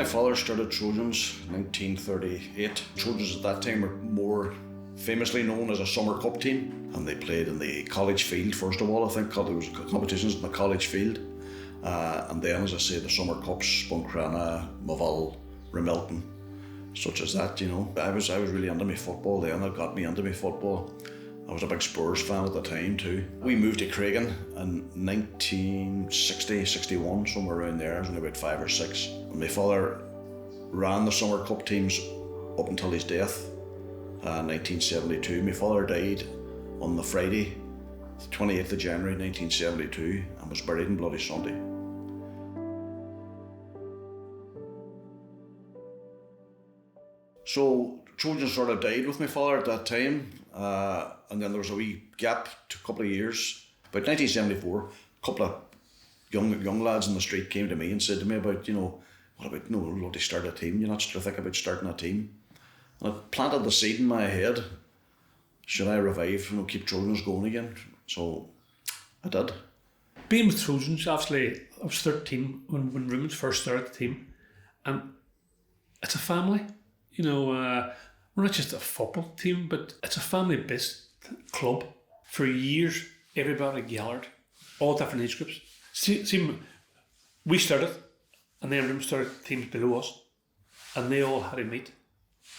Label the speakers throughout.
Speaker 1: father started Trojans 1938. Trojans at that time were more famously known as a summer cup team, and they played in the college field first of all. I think there was competitions in the college field, and then, as I say, the summer cups, Buncrana, Moville, Remilton, such as that. I was really into my football then. It got me into my football. I was a big Spurs fan at the time too. We moved to Creggan in 1960, 61, somewhere around there. I was only about 5 or 6. And my father ran the summer cup teams up until his death in 1972. My father died on the Friday, the 28th of January 1972, and was buried on Bloody Sunday. So Trojans sort of died with my father at that time, and then there was a wee gap to a couple of years. About 1974, a couple of young lads in the street came to me and said to me about, what about, we'd love to start a team. You're not to think about starting a team. And it planted the seed in my head. Should I revive, keep Trojans going again? So I did.
Speaker 2: Being with Trojans, obviously, I was 13 when Rumens first started the team, and it's a family. We're not just a football team, but it's a family-based club. For years, everybody gathered, all different age groups. See, we started, and then Rumens started teams below us, and they all had to meet.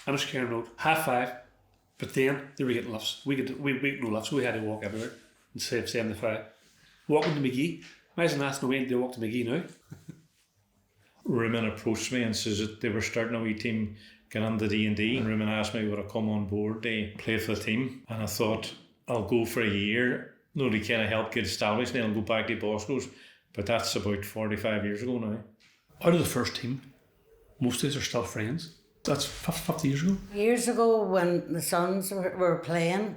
Speaker 2: Enniskillen Road, 5:30, but then they were getting lifts. We get no lifts, so we had to walk everywhere and save 75. Walking to McGee. Imagine asking away to walk to McGee now.
Speaker 3: Rumen approached me and says that they were starting a wee team, get into D&D, and Rumen asked me would I come on board to play for the team, and I thought I'll go for a year, to kind of help get established, and then I'll go back to Bosco's, but that's about 45 years ago now.
Speaker 2: Out of the first team, most of us are still friends. That's 50 years ago.
Speaker 4: Years ago, when the sons were playing,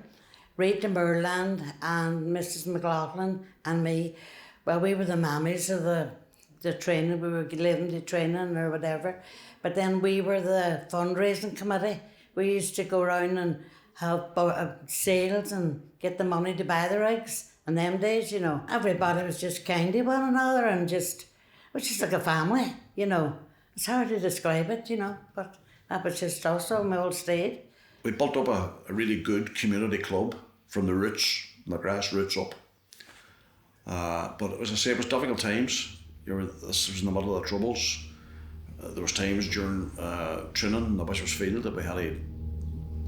Speaker 4: Rita Moorland and Mrs. McLaughlin and me, well, we were the mammies of the training. We were leading the training or whatever. But then we were the fundraising committee. We used to go around and have sales and get the money to buy the rigs. In them days, everybody was just kind to one another and it was just like a family, It's hard to describe it, but that was just also my old state.
Speaker 1: We built up a really good community club from the roots, from the grassroots up. But as I say, it was difficult times. This was in the middle of the Troubles. There was times during training in the Bishop's Field that we had to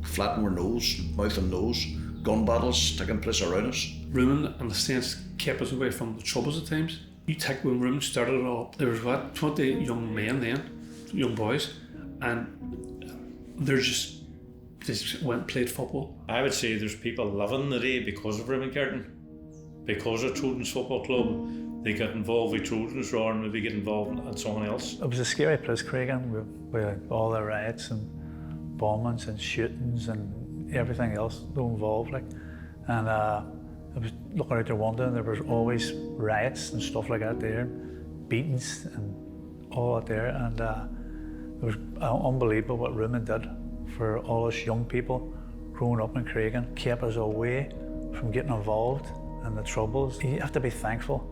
Speaker 1: flatten our nose, mouth and nose, gun battles taking place around us.
Speaker 2: Rumen and the Saints kept us away from the Troubles at times. You take when Rumen started it all, there was 20 young men then, young boys, and they just went and played football.
Speaker 3: I would say there's people living the day because of Rumen Curtin, because of Trojans Football Club. They get involved with Trojans rather than maybe get involved in someone else.
Speaker 5: It was a scary place, Creggan, with all the riots and bombings and shootings and everything else involved. And I was looking out the window and there was always riots and stuff like that there, beatings and all that there. And it was unbelievable what Rumen did for all us young people growing up in Creggan, kept us away from getting involved in the Troubles. You have to be thankful.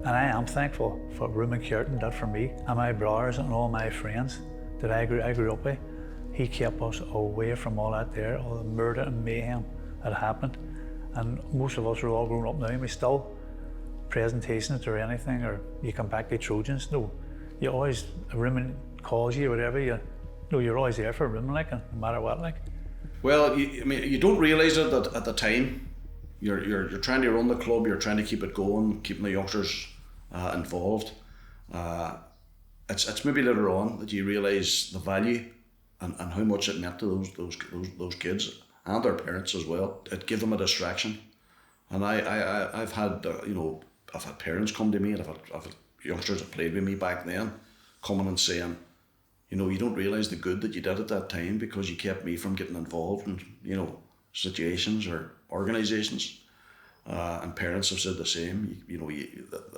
Speaker 5: And I am thankful for what Rumen Curtin did for me and my brothers and all my friends that I grew up with. He kept us away from all that there, all the murder and mayhem that happened. And most of us are all grown up now and we still presentations or anything, or you come back to Trojans. No, you always, Rumen calls you or whatever, you're always there for Rumen, no matter what.
Speaker 1: Well, you don't realise it at the time. You're trying to run the club, you're trying to keep it going, keeping the youngsters involved. It's maybe later on that you realise the value and how much it meant to those kids and their parents as well. It gave them a distraction. And I've had I've had parents come to me, and I've had youngsters that played with me back then coming and saying, you don't realise the good that you did at that time because you kept me from getting involved in situations or organisations, and parents have said the same.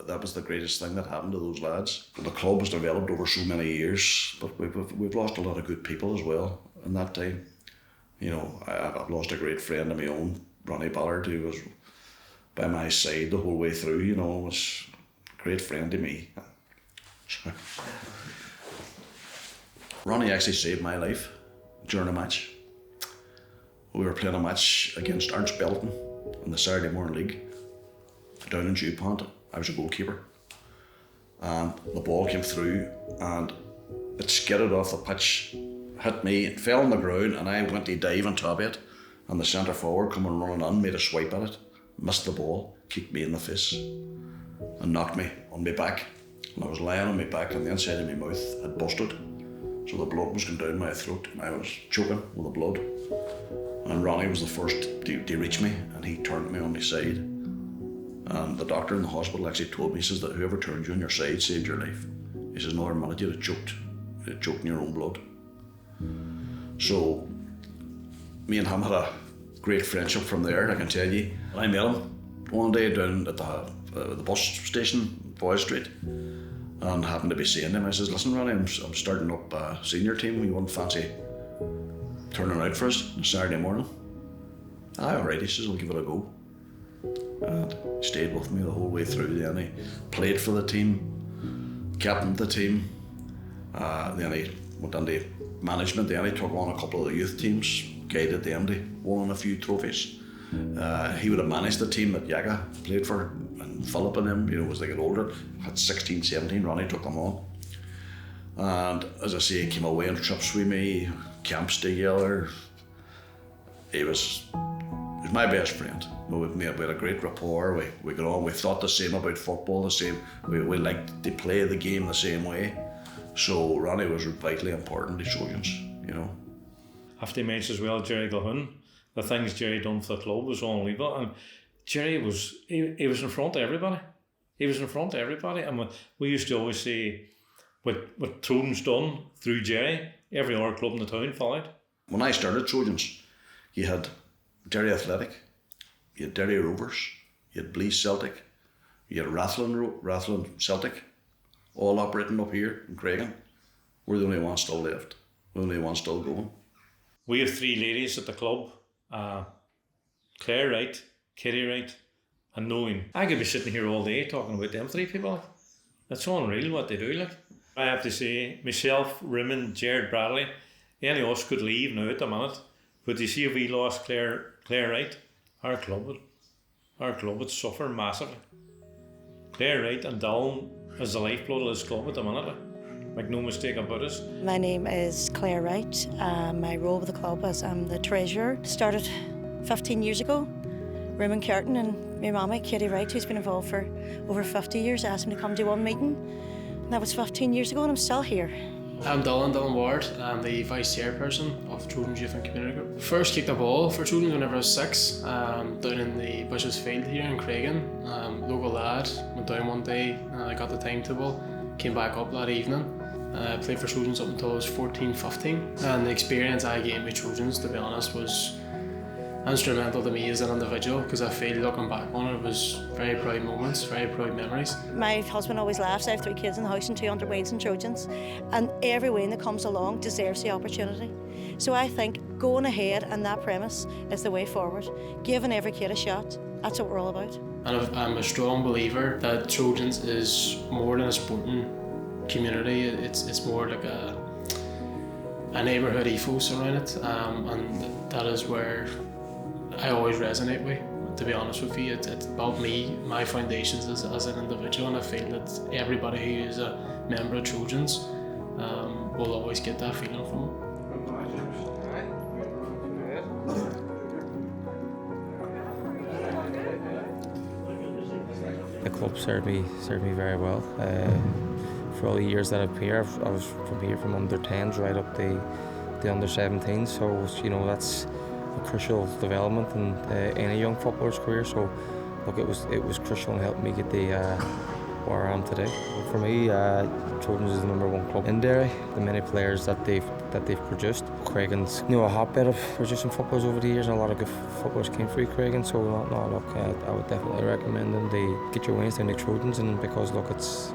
Speaker 1: That was the greatest thing that happened to those lads. The club has developed over so many years, but we've lost a lot of good people as well in that time. I've lost a great friend of my own, Ronnie Ballard, who was by my side the whole way through. Was a great friend to me. Ronnie actually saved my life during a match. We were playing a match against Ernst Belton in the Saturday Morning League down in Dewpont. I was a goalkeeper. And the ball came through and it skidded off the pitch, hit me, it fell on the ground, and I went to dive on top of it, and the centre forward coming running in, made a swipe at it, missed the ball, kicked me in the face and knocked me on my back. And I was lying on my back and the inside of my mouth had busted. So the blood was going down my throat and I was choking with the blood. And Ronnie was the first to reach me, and he turned me on my side. And the doctor in the hospital actually told me, he says that whoever turned you on your side saved your life. He says another minute you'd have choked in your own blood. So me and him had a great friendship from there, I can tell you. And I met him one day down at the bus station, Boy Street, and happened to be seeing him. I says, listen Ronnie, I'm starting up a senior team, you wouldn't fancy turning out for us on a Saturday morning? Aye, alright, he says, I'll give it a go. And he stayed with me the whole way through. Then he played for the team, captained the team, then he went into management, then he took on a couple of the youth teams, guided them to won a few trophies. He would have managed the team that Yaga played for, and Philip and them, as they got older, had 16, 17, Ronnie took them on. And as I say, he came away on trips with me, camps together. He was my best friend. We had a great rapport, we got on, we thought the same about football, the same, we liked to play the game the same way. So Ronnie was vitally important to Trojans,
Speaker 3: I have to mention as well Jerry Gilhoun. The things Jerry done for the club was unbelievable, and Jerry was he was in front of everybody. He was in front of everybody, and we used to always say what Trojans done through Jerry, every other club in the town followed.
Speaker 1: When I started Trojans, you had Derry Athletic, you had Derry Rovers, you had Blease Celtic, you had Rathlin Celtic, all operating up here in Creggan. We're the only ones still left, the only ones still going.
Speaker 3: We have three ladies at the club, Claire Wright, Kitty Wright and Noeen. I could be sitting here all day talking about them three people. It's unreal what they do. I have to say, myself, Rimon, Jared Bradley, any of us could leave now at the minute, but you see if we lost Claire Wright, our club would suffer massively. Claire Wright and Dylan is the lifeblood of this club at the minute. Make no mistake about it.
Speaker 6: My name is Claire Wright. My role with the club is I'm the treasurer. Started 15 years ago. Raymond Curtin and my mamma, Kitty Wright, who's been involved for over 50 years, asked me to come to one meeting. And that was 15 years ago and I'm still here.
Speaker 7: I'm Dylan Ward. I'm the vice chairperson of Trojans Youth and Community Group. First kicked a ball for Trojans whenever I was 6, down in the Bushes Féile here in Creggan. Local lad, went down one day, I got the timetable, came back up that evening. I played for Trojans up until I was 14, 15. And the experience I gained with Trojans, to be honest, was instrumental to me as an individual, because I feel looking back on it was very proud moments, very proud memories.
Speaker 6: My husband always laughs. I have 3 kids in the house and 2 underweights in Trojans, and every win that comes along deserves the opportunity. So I think going ahead on that premise is the way forward, giving every kid a shot. That's what we're all about.
Speaker 7: And I'm a strong believer that Trojans is more than a sporting community. It's more like a neighbourhood ethos around it, and that is where I always resonate with. To be honest with you, it's about me, my foundations as an individual, and I feel that everybody who is a member of Trojans will always get that feeling from it.
Speaker 8: The club served me very well. For all the years that I've been here, I was from under 10s right up the under 17s. So that's a crucial development in any young footballer's career. So look, it was crucial in helping me get where I am today. For me, Trojans is the #1 club in Derry. The many players that they've produced. Creggan's a hotbed of producing footballers over the years, and a lot of good footballers came through Creggan. So I would definitely recommend them to get your wings down to Trojans, and because look, it's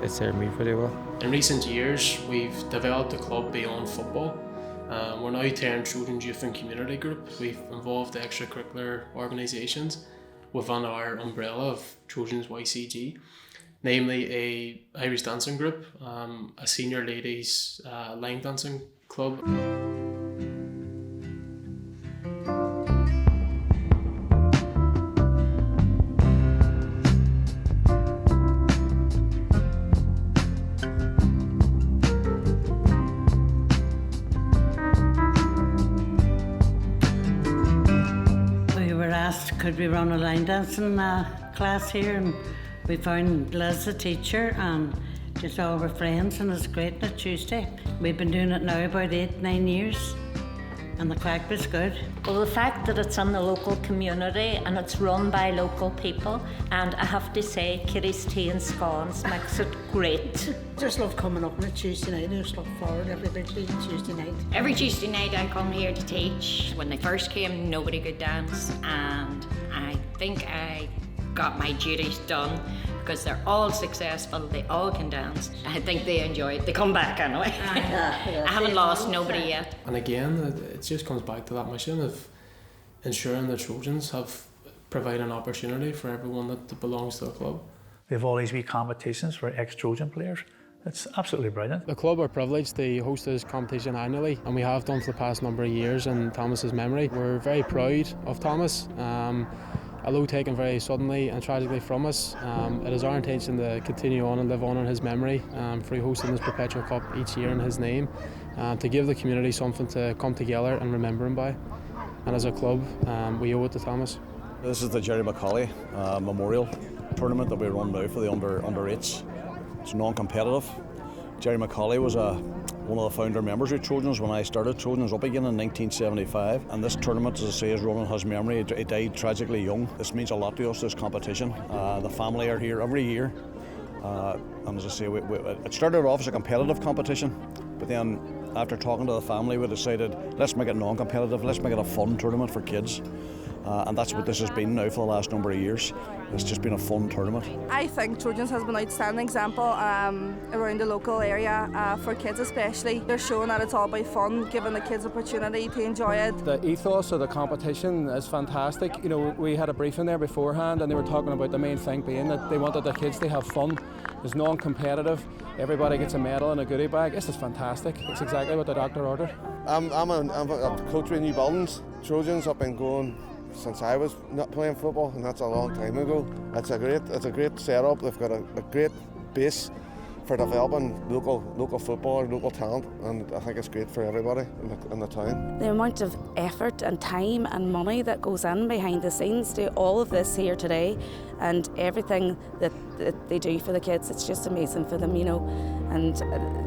Speaker 8: served me pretty well.
Speaker 7: In recent years, we've developed the club beyond football. We're now termed Trojans Youth and Community Group. We've involved extracurricular organisations within our umbrella of Trojans YCG. namely a Irish dancing group, a senior ladies line dancing club.
Speaker 4: Could we run a line dancing class here, and we found Liz a teacher and just all our friends, and it's great on a Tuesday. We've been doing it now about 8-9 years and the crack was good.
Speaker 9: Well, the fact that it's in the local community and it's run by local people, and I have to say Kitty's tea and scones makes it great.
Speaker 10: Just love coming up on a Tuesday night. I just look forward every Tuesday night.
Speaker 11: Every Tuesday night I come here to teach. When they first came, nobody could dance, and I think I got my duties done because they're all successful, they all can dance. I think they enjoy it. They come back anyway. I haven't lost nobody yet.
Speaker 7: And again, it just comes back to that mission of ensuring the Trojans provide an opportunity for everyone that belongs to the club.
Speaker 5: They have all these wee competitions for ex-Trojan players. It's absolutely brilliant.
Speaker 7: The club are privileged to host this competition annually, and we have done for the past number of years in Thomas's memory. We're very proud of Thomas. Although taken very suddenly and tragically from us, it is our intention to continue on and live on in his memory through hosting this Perpetual Cup each year in his name, to give the community something to come together and remember him by. And as a club, we owe it to Thomas.
Speaker 1: This is the Jerry Macaulay Memorial Tournament that we run now for the under 8s. It's non-competitive. Jerry Macaulay was one of the founder members of Trojans when I started Trojans up again in 1975, and this tournament, as I say, is run in his memory. He died tragically young. This means a lot to us, this competition. The family are here every year, and as I say, it started off as a competitive competition, but then after talking to the family we decided, let's make it non-competitive, let's make it a fun tournament for kids. And that's what this has been now for the last number of years. It's just been a fun tournament.
Speaker 12: I think Trojans has been an outstanding example around the local area for kids especially. They're showing that it's all about fun, giving the kids opportunity to enjoy it.
Speaker 13: The ethos of the competition is fantastic. You know, we had a briefing there beforehand and they were talking about the main thing being that they wanted the kids to have fun. It's non-competitive. Everybody gets a medal and a goodie bag. This is fantastic. It's exactly what the doctor ordered.
Speaker 14: I'm a coach with New Buildings. Trojans have been going since I was not playing football, and that's a long time ago. It's a great setup. They've got a great base for developing local football and local talent, and I think it's great for everybody in the town.
Speaker 15: The amount of effort and time and money that goes in behind the scenes to all of this here today, and everything that they do for the kids, it's just amazing for them, you know. And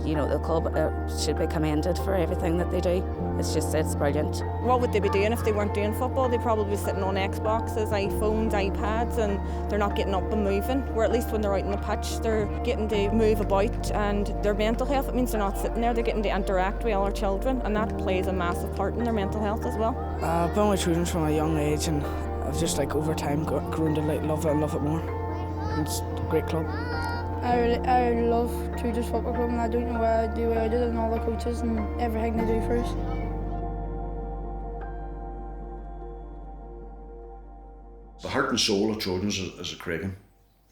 Speaker 15: you know, the club should be commended for everything that they do. It's brilliant.
Speaker 12: What would they be doing if they weren't doing football? They'd probably be sitting on Xboxes, iPhones, iPads, and they're not getting up and moving. Where at least when they're out on the pitch, they're getting to move about, and their mental health, it means they're not sitting there, they're getting to interact with all our children, and that plays a massive part in their mental health as well.
Speaker 16: I've been with Trojans from a young age, and I've just over time grown to love it more. It's a great club.
Speaker 17: I love Trojans Football Club, and I don't know why I do what I did, and all the coaches and everything they do for us.
Speaker 1: The heart and soul of Trojans is a Creggan.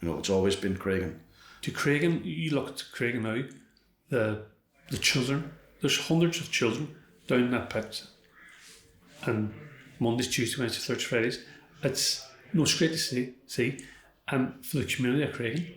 Speaker 1: You know, it's always been Creggan.
Speaker 2: To Creggan, you look at Creggan now, the children, there's hundreds of children down in that pit, and Mondays, Tuesdays, Wednesdays, Thursdays, Fridays. It's great to see, and for the community of Creggan.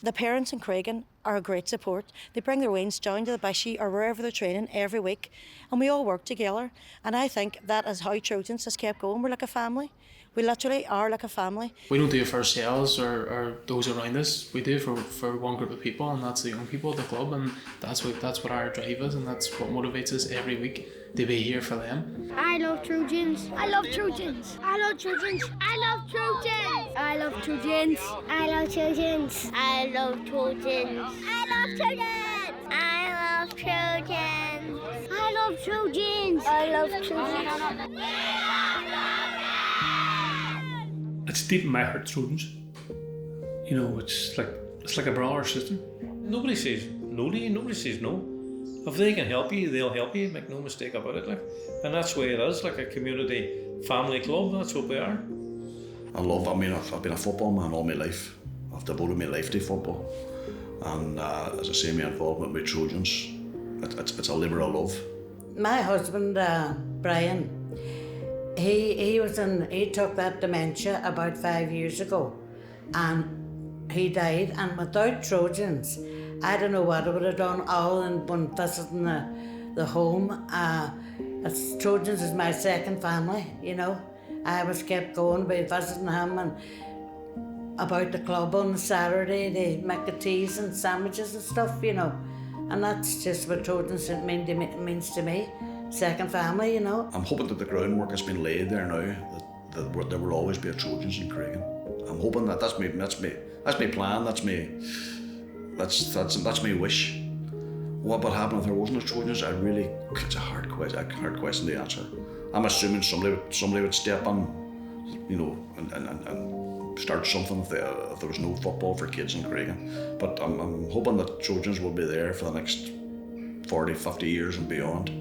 Speaker 6: The parents in Creggan are a great support. They bring their wains down to the Bishy or wherever they're training every week, and we all work together, and I think that is how Trojans has kept going. We're like a family. We literally are like a family.
Speaker 7: We don't do it for ourselves or those around us. We do it for one group of people, and that's the young people of the club, and that's what our drive is, and that's what motivates us every week to be here for them.
Speaker 18: I love Trojans. I love Trojans. I love Trojans. I love Trojans. I love Trojans. I love Trojans. I love Trojans. I love Trojans. I love Trojans. I love Trojans. I love Trojans.
Speaker 2: It's deep in my heart, Trojans. You know, it's like a brother or sister.
Speaker 3: Nobody says no to you, nobody says no. If they can help you, they'll help you, make no mistake about it. And that's the way it is, like a community family club, that's what we are.
Speaker 1: I've been a football man all my life. I've devoted my life to football. And as I say, my involvement with Trojans, it's a labour of love.
Speaker 4: My husband, Brian, he took that dementia about 5 years ago, and he died. And without Trojans, I don't know what I would have done other than when visiting the home. Trojans is my second family, you know. I was kept going by visiting him and about the club on Saturday. They make the teas and sandwiches and stuff, you know. And that's just what Trojans means to me. Second family, you know. I'm
Speaker 1: hoping that the groundwork has been laid there now, that there will always be a Trojans in Creggan. I'm hoping that that's my plan, that's my wish. What would happen if there wasn't a Trojans? It's a hard question to answer. I'm assuming somebody would step in, you know, and start something if there was no football for kids in Creggan. But I'm hoping that Trojans will be there for the next 40, 50 years and beyond.